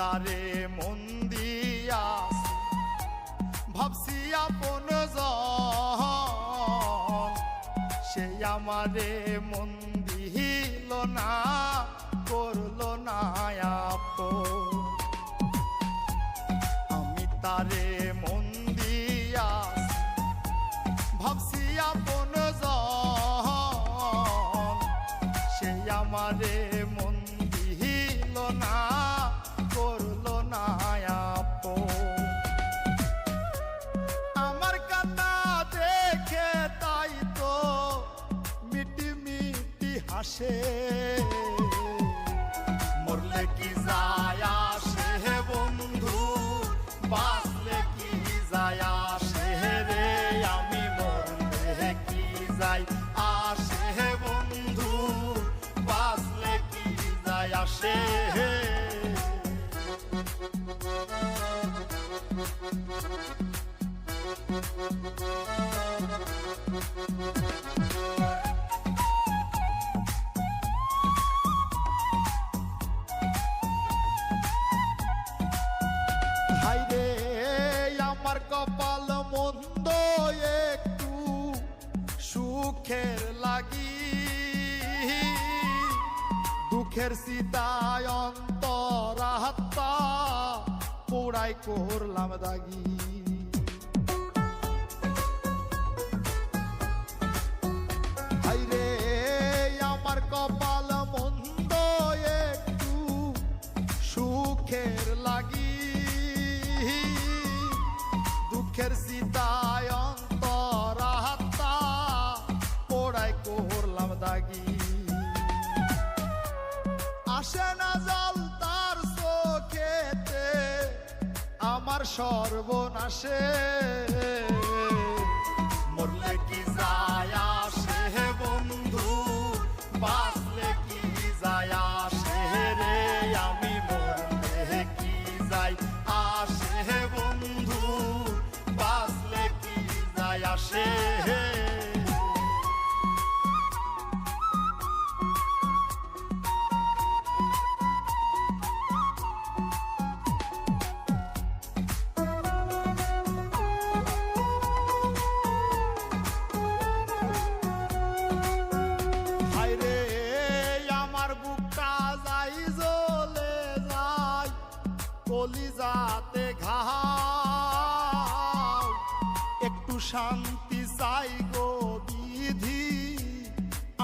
তারে মন দিয়া ভাবছি আপন জন, সে আমারে মন দিল না, করলো না আপন। আমি তারে মন দিয়া ভাবছি আপন জন, সে আমারে মন দিল না, করলো না আপন। আমার কান্না দেখে তাই তো মিটি মিটি হাসে, মরলে কি যায় আসে বন্ধু, বাঁচলে কি যায় আসে রে, আমি মরলে কি যায় আসে বন্ধু, বাঁচলে কি যায় আসে। হায়রে আমার কপাল মন্দ, একটু সুখের লাগি, দুঃখের সীতায় অন্তর আত্মা পোড়াই করলাম দাগি। হায়রে আমার কপাল মন্দ, একটু সুখের লাগি, দুঃখের সীতায় অন্তর আত্মা পোড়াই করলাম দাগি। আসে না জল তার চোখেতে আমার সর্বনাশে, মরলে কি যায় আসে বন্ধু, বাঁচলে কি যায় আসে রে, আমি মরলে কি যায় আসে বন্ধু, বাঁচলে কি যায় আসে। হায়রে আমার বুকটা যাই জ্বলে যায়, কলিজাতে ঘাও, একটু শান্তি চাই গো বিধি,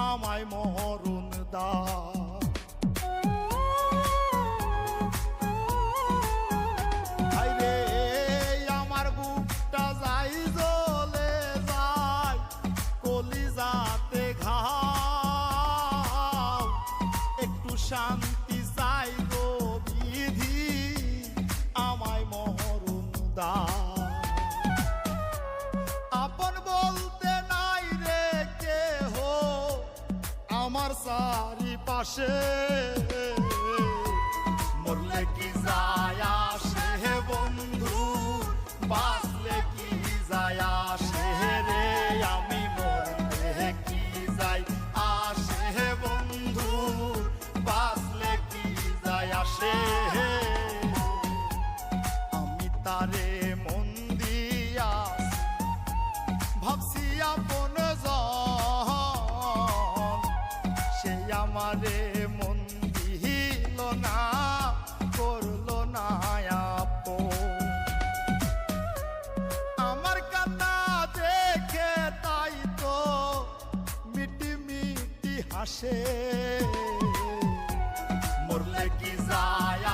আমায় মরণ দাও। হায়রে আমার বুকটা যাই জ্বলে যায়, কলিজাতে ঘাও, একটু শান্তি চাই গো বিধি, আমায় মরণ দাও। আপন বলতে নাই রে কেহ আমার চারিপাশে, মরলে কি যায় আসে বন্ধু, বাঁচলে কি যায় আসে রে, আমি মরলে কি যায় আসে বন্ধু, বাঁচলে কি যায় আসে। আমি তারে মন দিয়া ভাবছি আপন জন, সে আমারে মন দিল না, করলো না আপন। আমার কান্না দেখে তাই তো মিটি মিটি হাসে, মরলে কি যায়